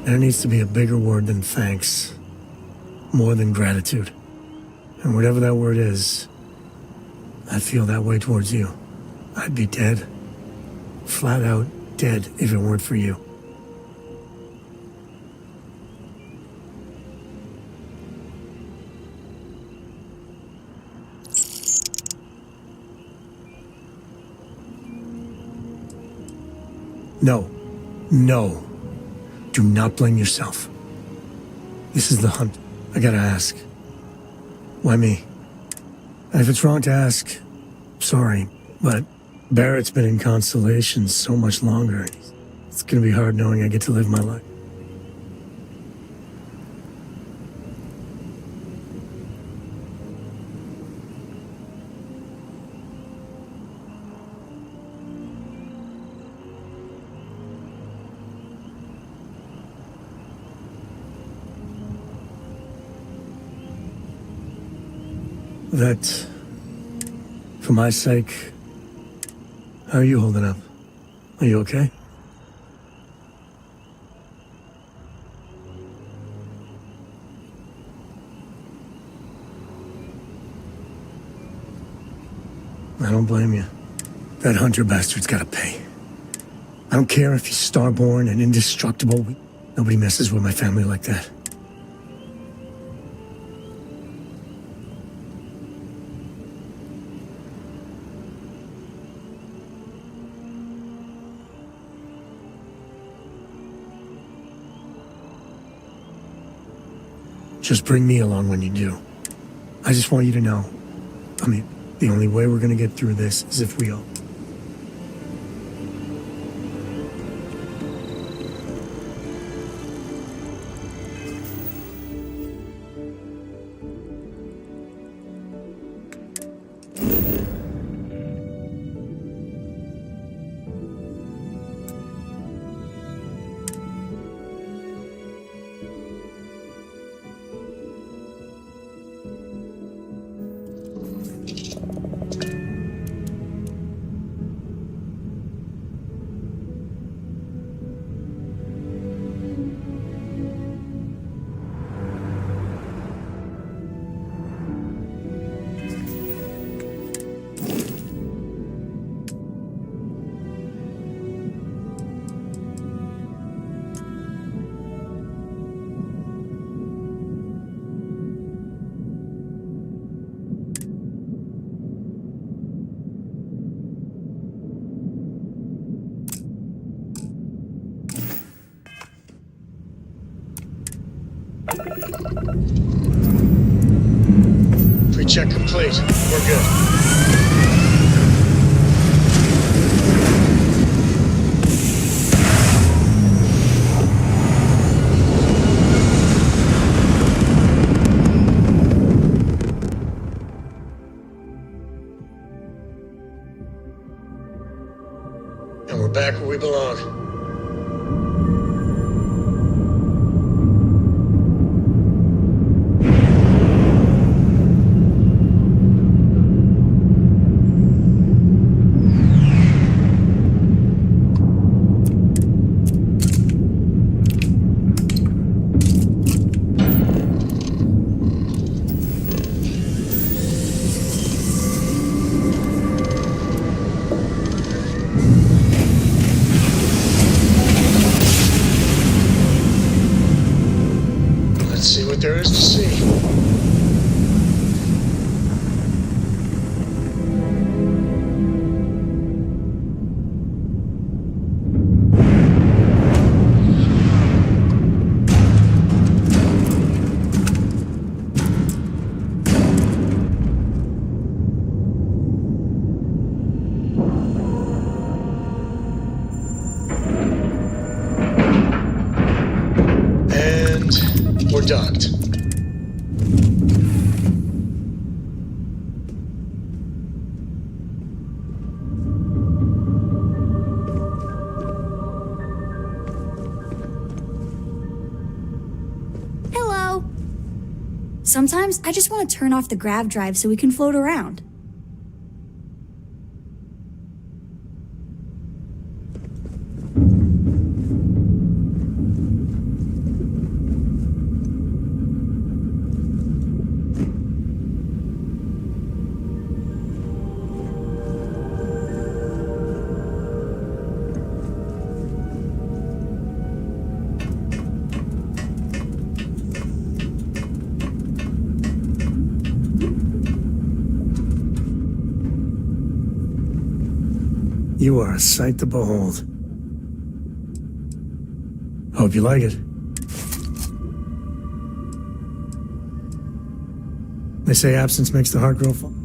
There needs to be a bigger word than thanks, more than gratitude. And whatever that word is, I feel that way towards you. I'd be dead. Flat out dead if it weren't for you. No. No. Do not blame yourself. This is the hunt. I gotta ask. Why me? And if it's wrong to ask, sorry, but Barrett's been in Constellation so much longer. It's gonna be hard knowing I get to live my life. that, for my sake, how are you holding up? Are you okay? I don't blame you. That hunter bastard's gotta pay. I don't care if he's starborn and indestructible. Nobody messes with my family like that. Just bring me along when you do. I just want you to know. I mean, the only way we're gonna get through this is if we all... Pre-check complete. We're good. And we're back where we belong. Let's see what there is to see. We're docked. Hello. Sometimes I just want to turn off the grav drive so we can float around. You are a sight to behold. Hope you like it. They say absence makes the heart grow fond.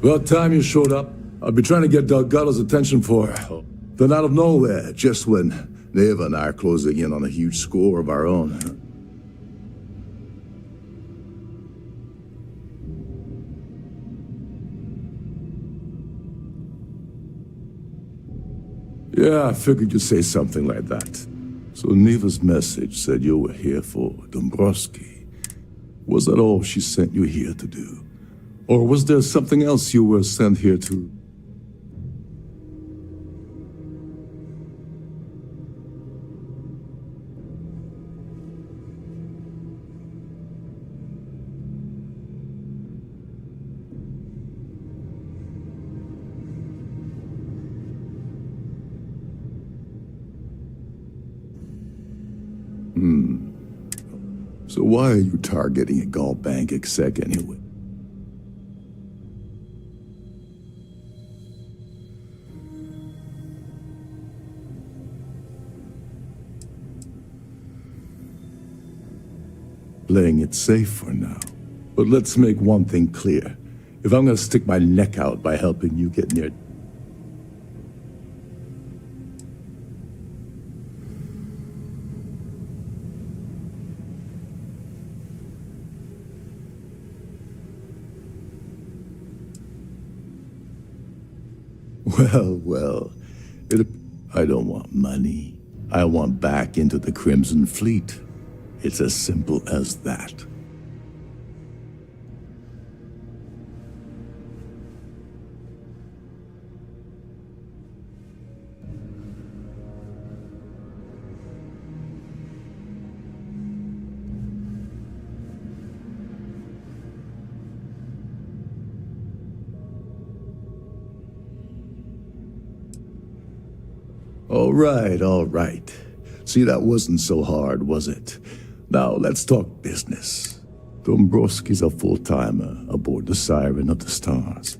About time you showed up. I've been trying to get Delgado's attention for... Then out of nowhere, just when Neva and I are closing in on a huge score of our own. Yeah, I figured you'd say something like that. So Neva's message said you were here for Dombrowski. Was that all she sent you here to do? Or was there something else you were sent here to? So why are you targeting a Gall Bank exec anyway? Playing it safe for now. But let's make one thing clear. If I'm gonna stick my neck out by helping you get near... Well, I don't want money. I want back into the Crimson Fleet. It's as simple as that. All right. See, that wasn't so hard, was it? Now, let's talk business. Dombrowski's a full-timer aboard the Siren of the Stars.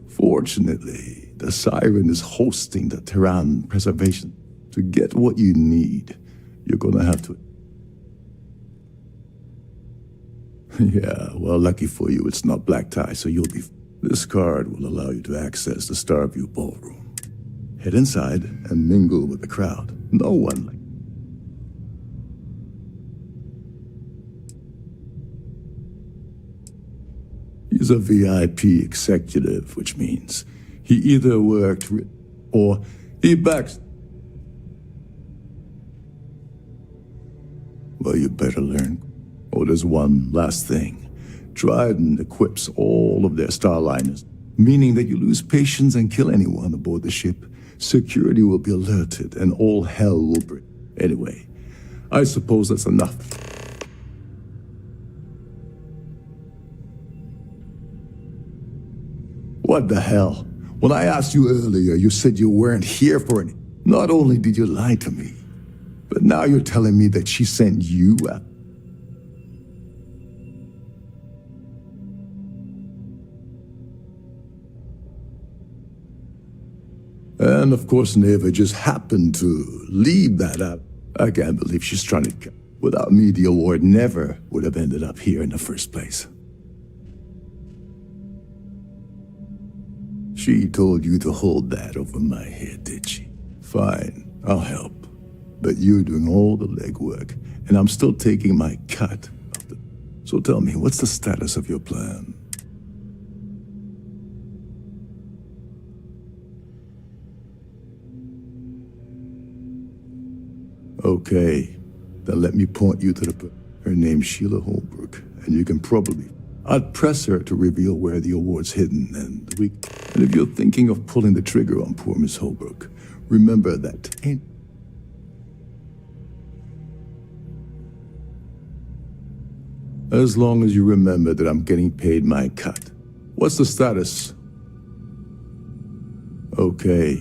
Fortunately, the Siren is hosting the Terran Preservation. To get what you need, you're gonna have to... Yeah, well, lucky for you, it's not black tie, so you'll be... This card will allow you to access the Starfield ballroom. Head inside and mingle with the crowd. No one like... He's a VIP executive, which means he either worked or he backs... Well, you better learn. Oh, there's one last thing. Trident equips all of their starliners, meaning that you lose patience and kill anyone aboard the ship. Security will be alerted, and all hell will break. Anyway, I suppose that's enough. What the hell? When I asked you earlier, you said you weren't here for any... Not only did you lie to me, but now you're telling me that she sent you out. And of course, Neva just happened to leave that out. I can't believe she's trying to... Without me, the award never would have ended up here in the first place. She told you to hold that over my head, did she? Fine, I'll help. But you're doing all the legwork, and I'm still taking my cut of the... So tell me, what's the status of your plan? Okay, then let me point you to the... Her name's Sheila Holbrook, and you can probably... I'd press her to reveal where the award's hidden, and if you're thinking of pulling the trigger on poor Miss Holbrook, remember that ain't... As long as you remember that I'm getting paid my cut. What's the status? Okay,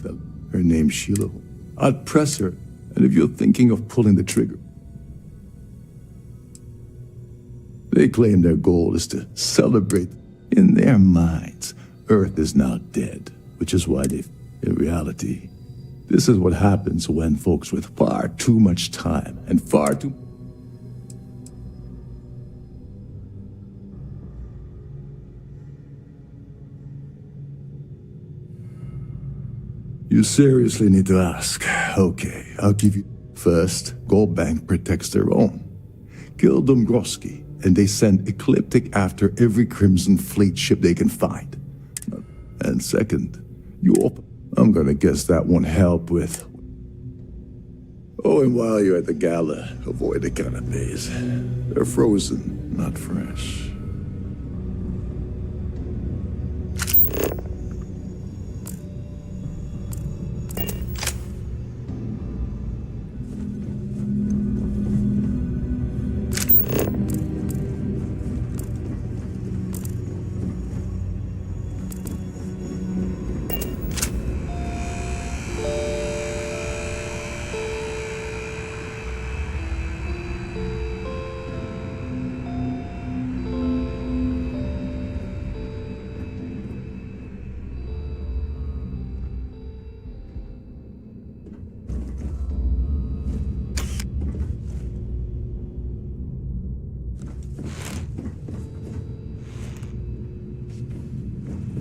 then her name's Sheila. I'd press her, and if you're thinking of pulling the trigger... They claim their goal is to celebrate. In their minds, Earth is now dead, which is why they... In reality, this is what happens when folks with far too much time and far too... You seriously need to ask. Okay, I'll give you... First, Gold Bank protects their own. Kill Dombrowski, and they send Ecliptic after every Crimson Fleet ship they can find. And second, you open... I'm gonna guess that won't help with... Oh, and while you're at the gala, avoid the canapes. They're frozen, not fresh.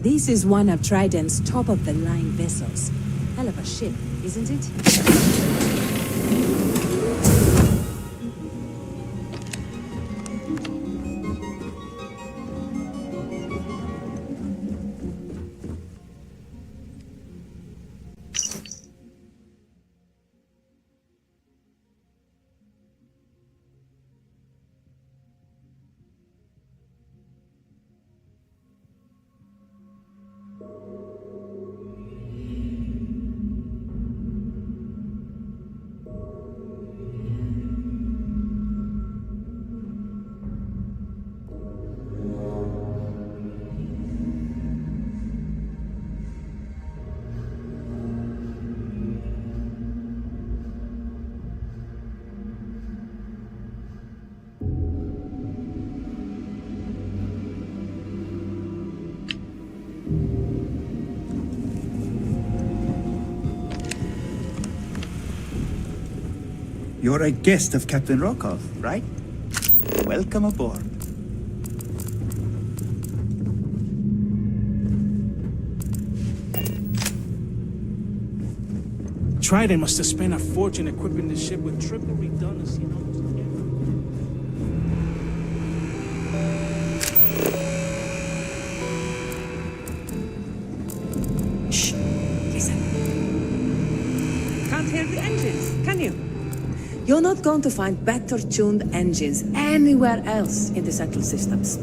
This is one of Trident's top-of-the-line vessels. Hell of a ship, isn't it? You're a guest of Captain Rokov, right? Welcome aboard. Trident must have spent a fortune equipping the ship with triple redundancy. Shh! Listen. Can't hear the engines, can you? You're not going to find better-tuned engines anywhere else in the Central Systems.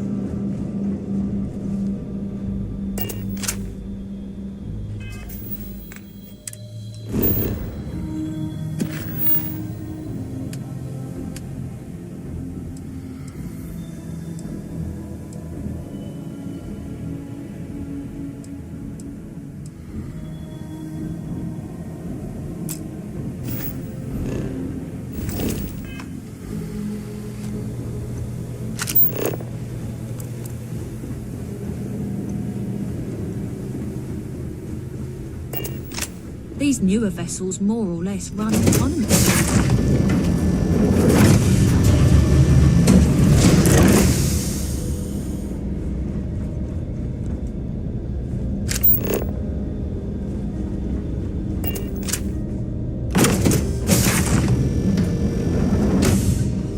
These newer vessels more or less run autonomously.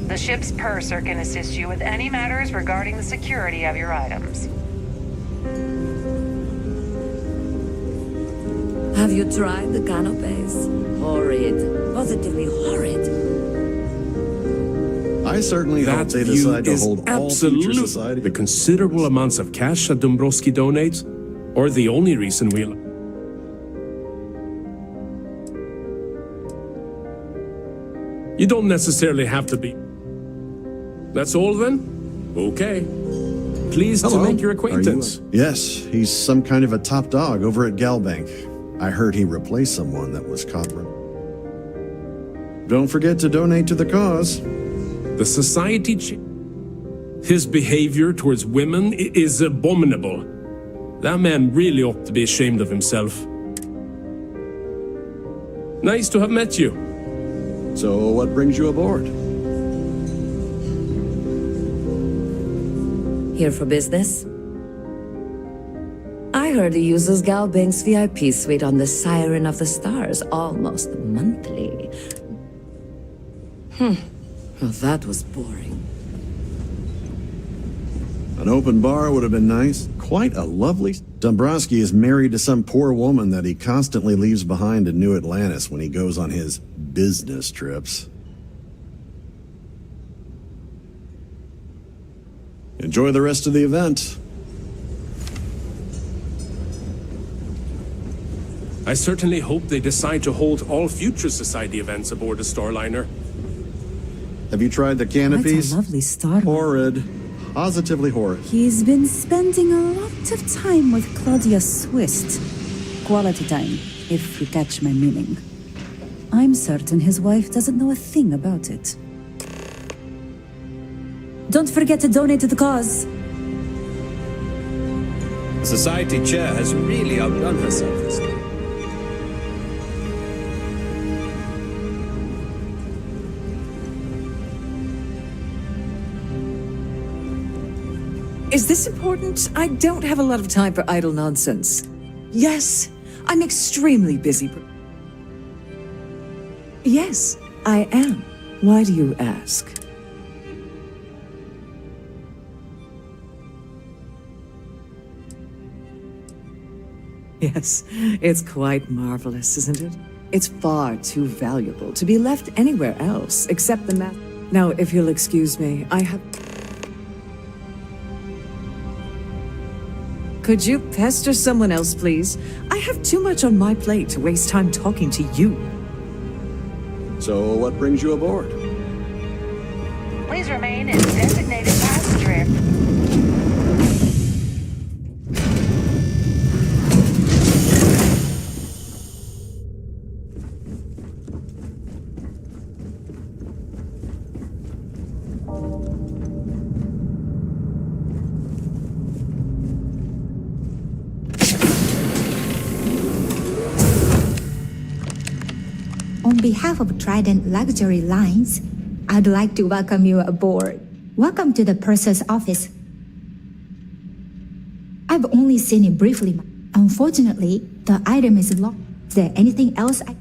The ship's purser can assist you with any matters regarding the security of your items. Have you tried the canapes? Horrid. Positively horrid. I certainly hope That they view decide to is hold all absolutely future society. the considerable amounts of cash that Dombrowski donates, or the only reason we'll... You don't necessarily have to be. That's all then? Okay. Pleased Hello. to make your Are you acquaintance. Yes, he's some kind of a top dog over at Galbank. I heard he replaced someone that was caught. Don't forget to donate to the cause. The society... His behavior towards women is abominable. That man really ought to be ashamed of himself. Nice to have met you. So what brings you aboard? Here for business? I I heard he uses Galbank's VIP suite on the Siren of the Stars almost monthly. Well, that was boring. An open bar would have been nice. Quite a lovely... Dombrowski is married to some poor woman that he constantly leaves behind in New Atlantis when he goes on his business trips. Enjoy the rest of the event. I certainly hope they decide to hold all future Society events aboard the Starliner. Have you tried the canopies? That's a lovely star. Horrid. Positively horrid. He's been spending a lot of time with Claudia Swist. Quality time, if you catch my meaning. I'm certain his wife doesn't know a thing about it. Don't forget to donate to the cause. The Society chair has really outdone herself this time. Is this important? I don't have a lot of time for idle nonsense. Yes, I'm extremely busy. Yes, I am. Why do you ask? Yes, it's quite marvelous, isn't it? It's far too valuable to be left anywhere else except the map. Now, if you'll excuse me, I have... Could you pester someone else, please? I have too much on my plate to waste time talking to you. So, what brings you aboard? Please remain in designated passenger. On behalf of Trident Luxury Lines, I'd like to welcome you aboard. Welcome to the purser's office. I've only seen it briefly. Unfortunately, the item is locked. Is there anything else I...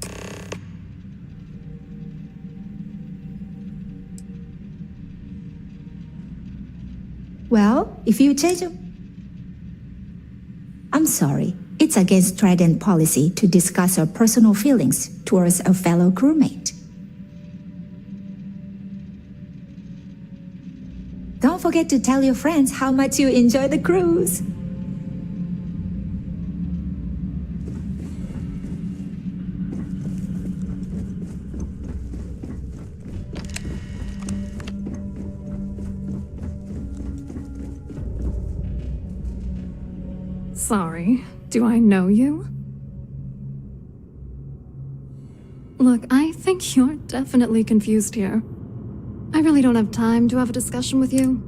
Well, if you change your... I'm sorry. It's against Trident policy to discuss our personal feelings towards a fellow crewmate. Don't forget to tell your friends how much you enjoy the cruise. Sorry, do I know you? Look, I think you're definitely confused here. I really don't have time to have a discussion with you.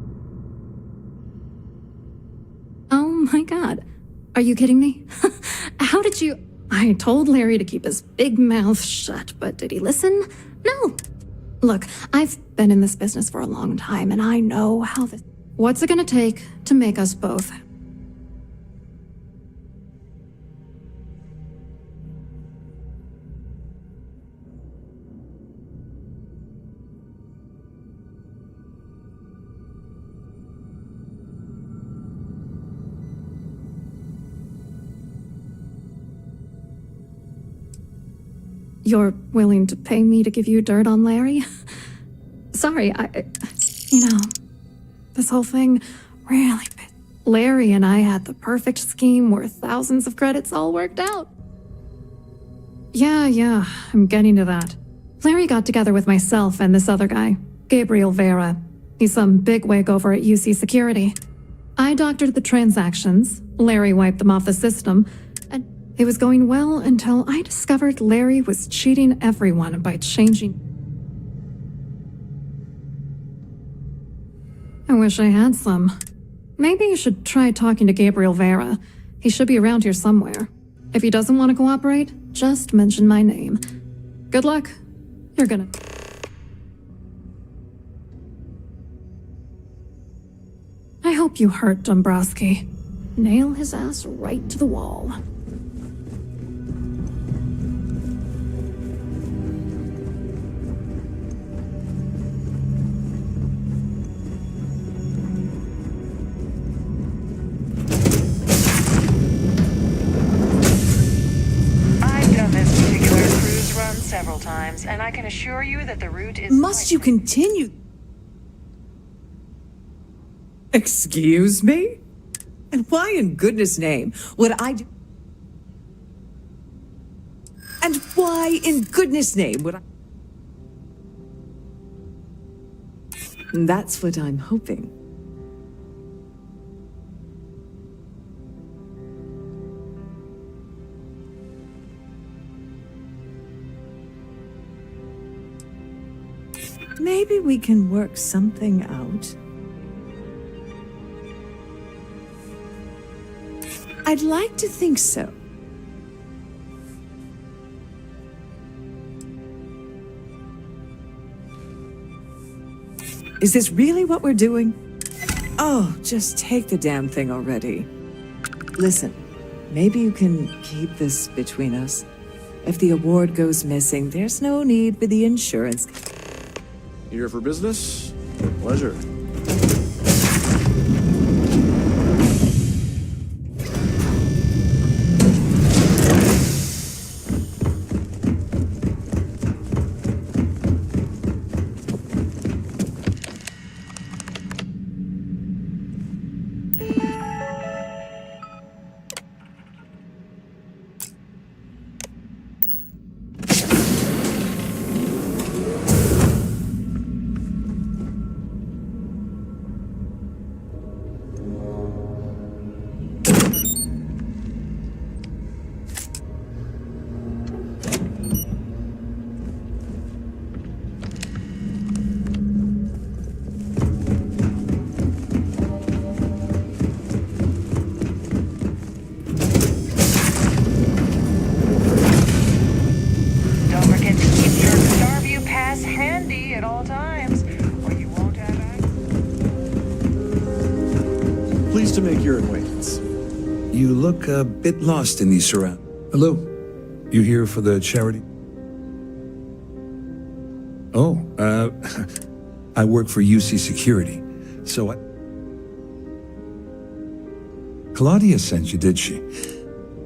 Oh my god. Are you kidding me? How did you... I told Larry to keep his big mouth shut, but did he listen? No. Look, I've been in this business for a long time, and I know how this... What's it gonna take to make us both... You're willing to pay me to give you dirt on Larry? Sorry, this whole thing really... Larry and I had the perfect scheme where thousands of credits all worked out. Yeah, I'm getting to that. Larry got together with myself and this other guy, Gabriel Vera. He's some bigwig over at UC Security. I doctored the transactions, Larry wiped them off the system, and it was going well until I discovered Larry was cheating everyone by changing... I wish I had some. Maybe you should try talking to Gabriel Vera. He should be around here somewhere. If he doesn't want to cooperate, just mention my name. Good luck. You're gonna... I hope you hurt Dombrowski. Nail his ass right to the wall. I've done this particular cruise run several times, and I can assure you that the route is... Must you continue? Excuse me? And why in goodness name would I do... And why in goodness name would I... That's what I'm hoping. Maybe we can work something out. I'd like to think so. Is this really what we're doing? Oh, just take the damn thing already. Listen, maybe you can keep this between us. If the award goes missing, there's no need for the insurance. Here for business? Pleasure. Don't forget to keep your Starview pass handy at all times, or you won't have access. Pleased to make your acquaintance. You look a bit lost in these surround. Hello? You here for the charity? Oh, I work for UC Security, so Claudia sent you, did she?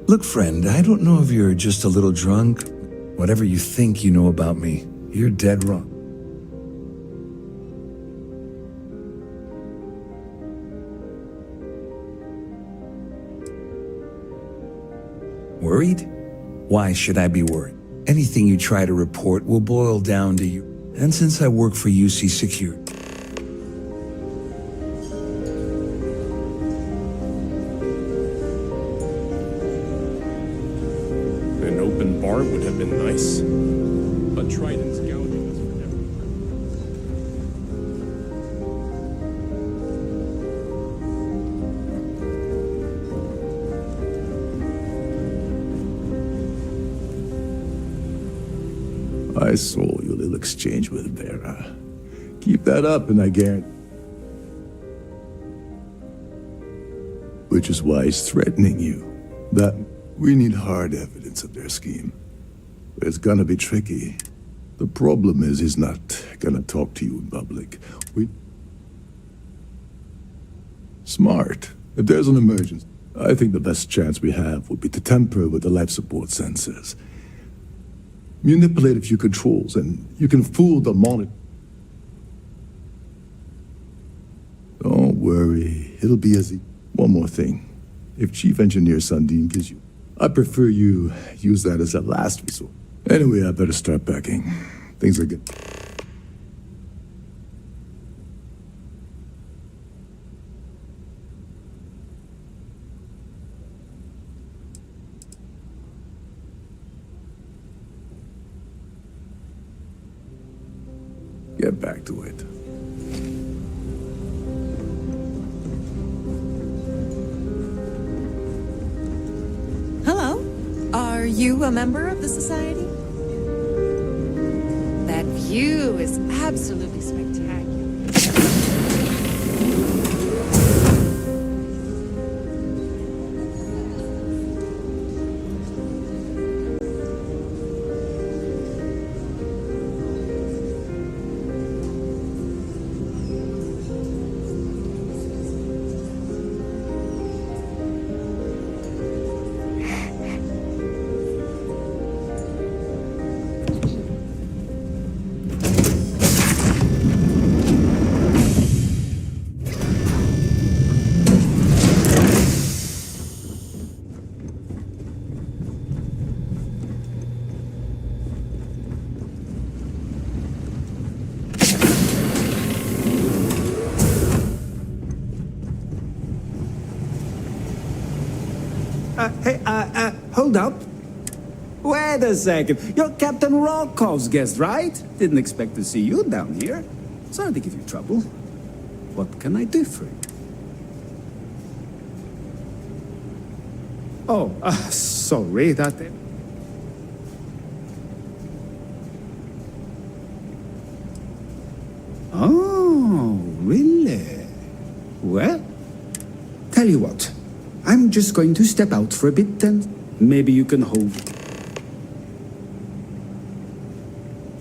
Look, friend, I don't know if you're just a little drunk. Whatever you think you know about me, you're dead wrong. Worried? Why should I be worried? Anything you try to report will boil down to you. And since I work for UC Security, An open bar would have been nice. But Trident's gouging us for never. I saw your little exchange with Vera. Keep that up and I guarantee. Which is why he's threatening you. That we need hard evidence of their scheme. It's gonna be tricky. The problem is he's not gonna talk to you in public. Smart. If there's an emergency, I think the best chance we have would be to tamper with the life support sensors. Manipulate a few controls, and you can fool the monitor. Don't worry, it'll be easy. One more thing. If Chief Engineer Sundin gives you, I prefer you use that as a last resort. Anyway, I better start packing. Things are good. Get back to it. Hello. Are you a member of the Society? That view is absolutely spectacular. Hold up. Wait a second. You're Captain Rockoff's guest, right? Didn't expect to see you down here. Sorry to give you trouble. What can I do for you? Oh, sorry, that... Oh, really? Well, tell you what. I'm just going to step out for a bit and maybe you can hold...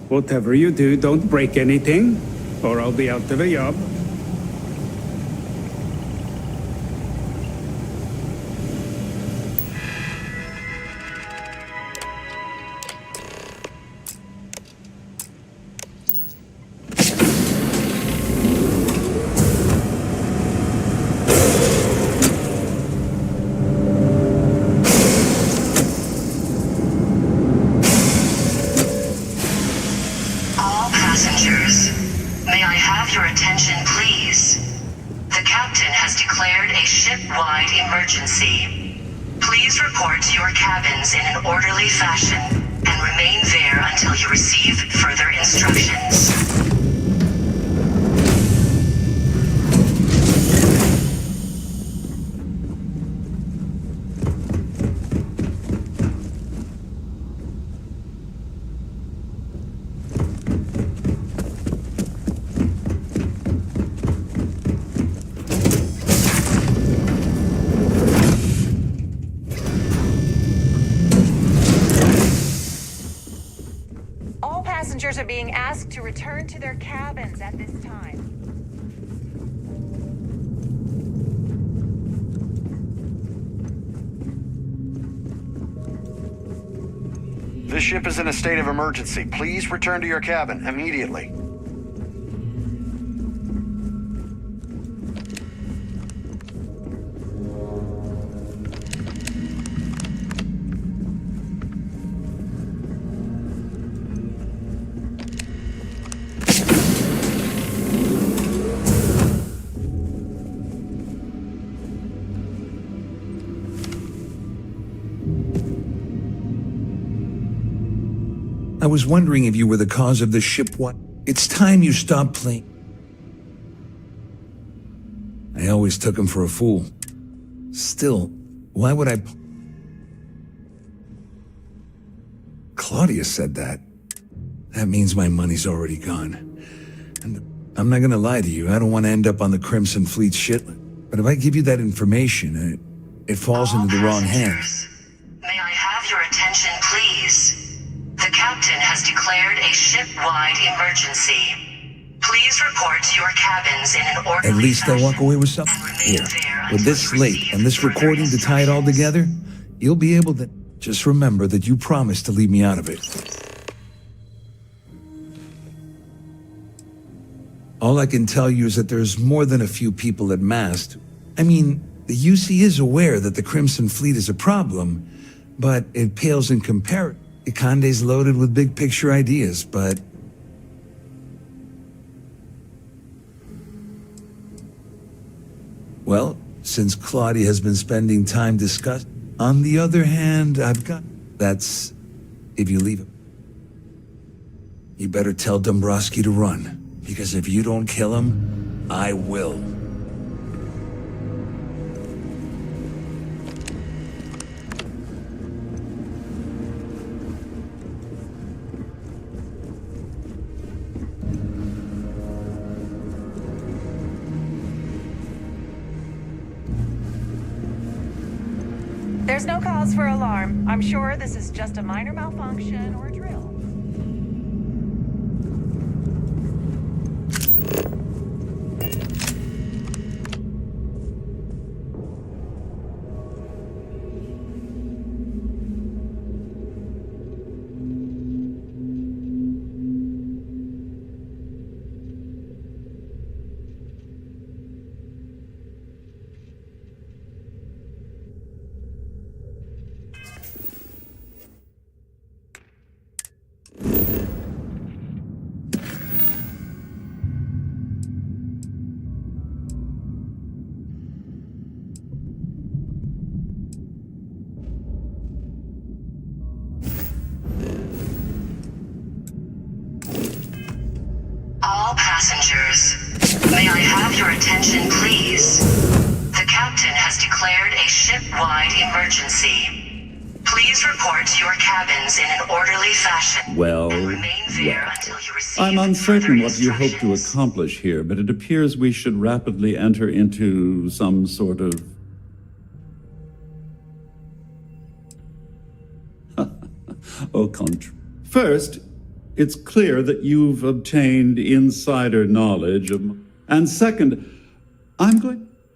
Whatever you do, don't break anything, or I'll be out of a job. All passengers, may I have your attention, please? The captain has declared a ship-wide emergency. Please report to your cabins in an orderly fashion and remain there until you receive further instructions. All passengers are being asked to return to their cabins at this time. This ship is in a state of emergency. Please return to your cabin immediately. I was wondering if you were the cause of the ship. What? It's time you stopped playing. I always took him for a fool. Still, why would I... Claudia said that. That means my money's already gone. And I'm not gonna lie to you, I don't want to end up on the Crimson Fleet shit. But if I give you that information, it falls into the wrong hands. May I have your attention, please? The captain has declared a ship-wide emergency. Please report to your cabins in an orderly At least I'll fashion. walk away with something. Here, with this slate and this recording to tie it all together, you'll be able to... Just remember that you promised to leave me out of it. All I can tell you is that there's more than a few people at Mast. I mean, the UC is aware that the Crimson Fleet is a problem, but it pales in comparison. Ikande's loaded with big picture ideas, but... Well, since Claudia has been spending time discussing... On the other hand, I've got... That's... if you leave him. You better tell Dombrowski to run, because if you don't kill him, I will. There's no cause for alarm. I'm sure this is just a minor malfunction or a drill. attention, please. The captain has declared a ship-wide emergency. Please report to your cabins in an orderly fashion. Well, I'm uncertain what you hope to accomplish here, but it appears we should rapidly enter into some sort of... First, it's clear that you've obtained insider knowledge of... And second,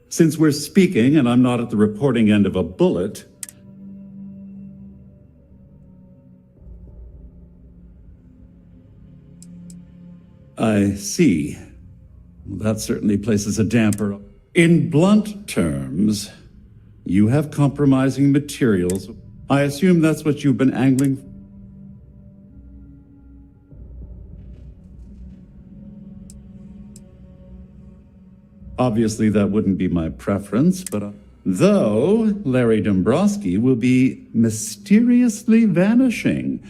since we're speaking and I'm not at the reporting end of a bullet... I see. That certainly places a damper. In blunt terms, you have compromising materials. I assume that's what you've been angling for? Obviously, that wouldn't be my preference, but... Though, Larry Dombrowski will be mysteriously vanishing.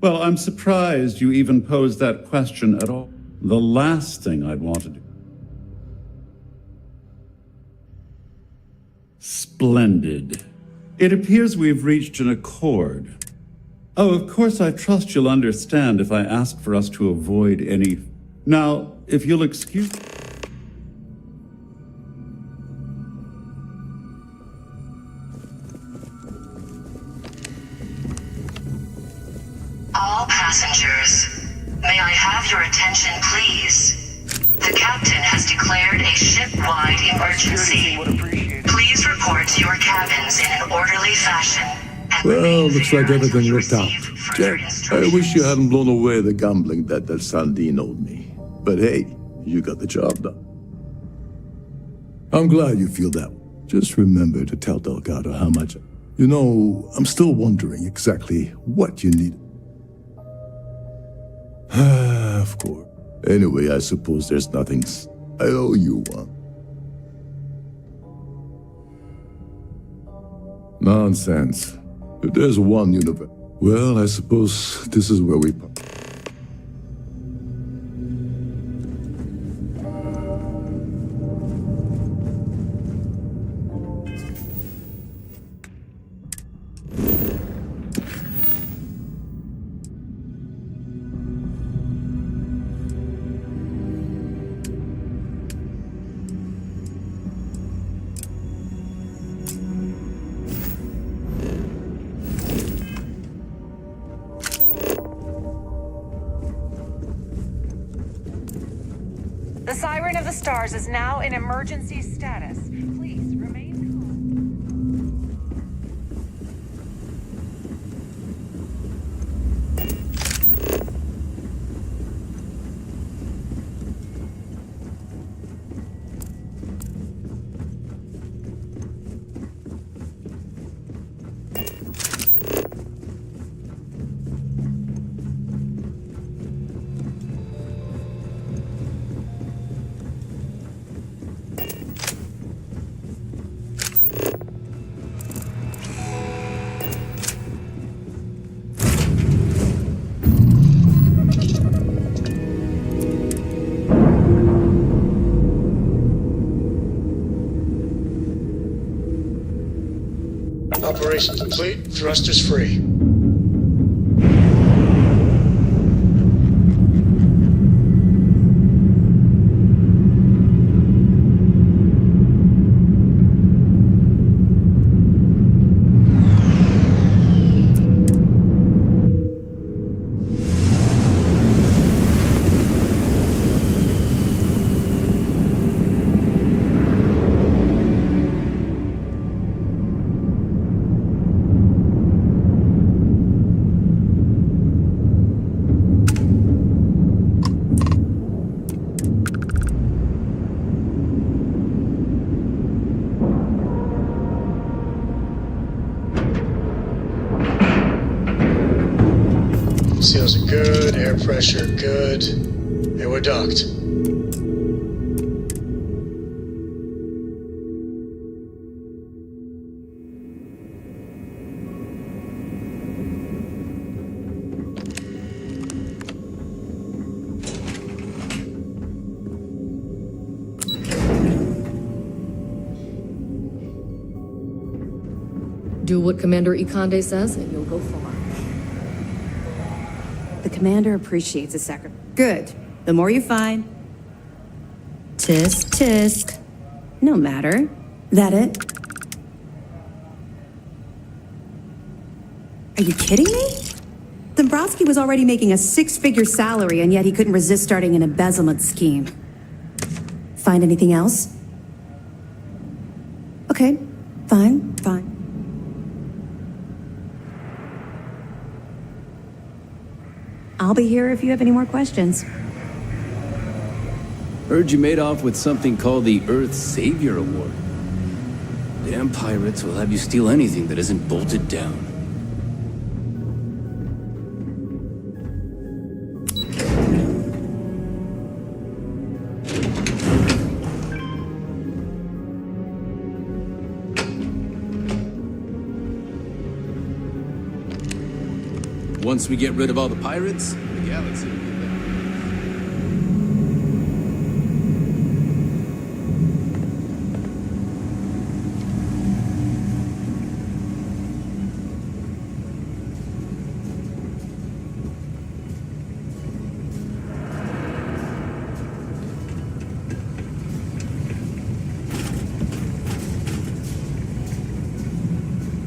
Well, I'm surprised you even posed that question at all. The last thing I'd want to do. Splendid. It appears we've reached an accord. Oh, of course, I trust you'll understand if I ask for us to avoid any... Now, if you'll excuse... All passengers, may I have your attention, please? The captain has declared a ship-wide emergency. Please report to your cabins in an orderly fashion. Well, looks like everything worked out. Jack, I wish you hadn't blown away the gambling debt that Sandine owed me. But hey, you got the job done. I'm glad you feel that way. Just remember to tell Delgado how much... You know, I'm still wondering exactly what you need. Of course. Anyway, I suppose there's nothing... I owe you one. Nonsense. If there's one universe... Well, I suppose this is where we... The Siren of the Stars is now in emergency status. Please remain calm. Operation complete. Thrusters free. Seals are good, air pressure good. And we're docked. Do what Commander Ikande says, and you'll go far. The commander appreciates a sacrifice. Good. The more you find. Tisk, tisk. No matter. That it? Are you kidding me? Dombrowski was already making a six-figure salary, and yet he couldn't resist starting an embezzlement scheme. Find anything else? Okay, fine. I'll be here if you have any more questions. Heard you made off with something called the Earth Savior Award. Damn pirates will have you steal anything that isn't bolted down. Once we get rid of all the pirates, the galaxy will be better.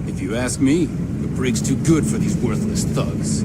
If you ask me, the brig's too good for these worthless thugs.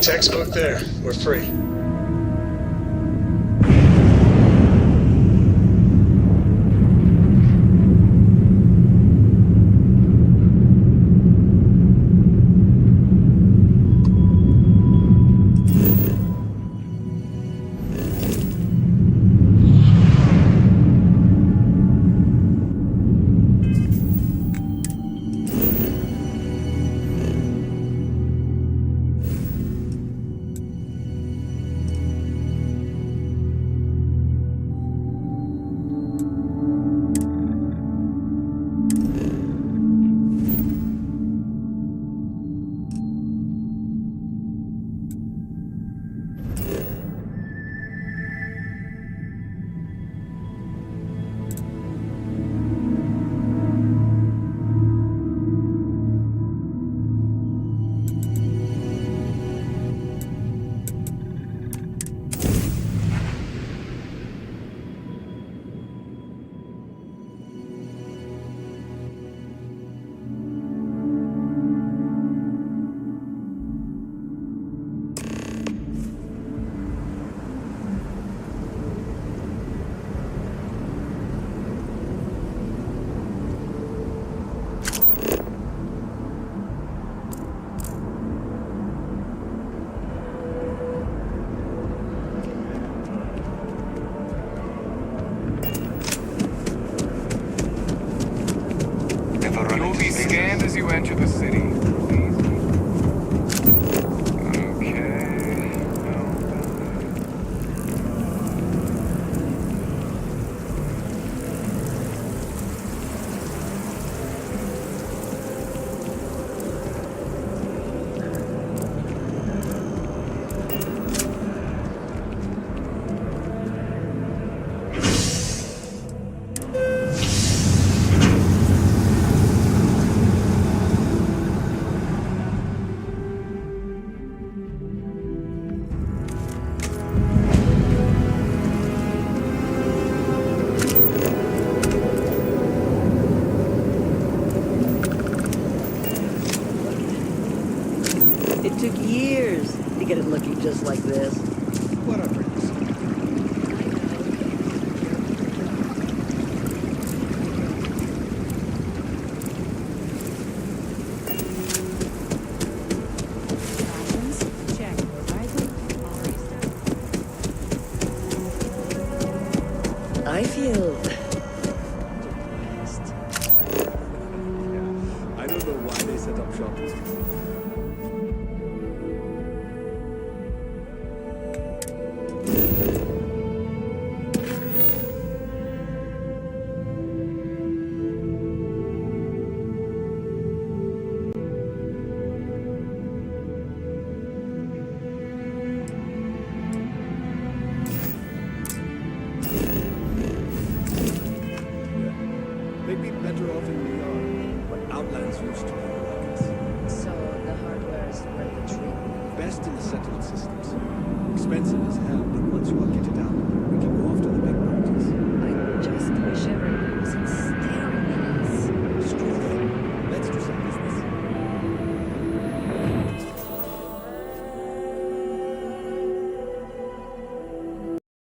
Textbook there. We're free. You'll be scanned as you enter the city. Okay. took years to get it looking just like this. Whatever. I feel... I don't know why they set up shop.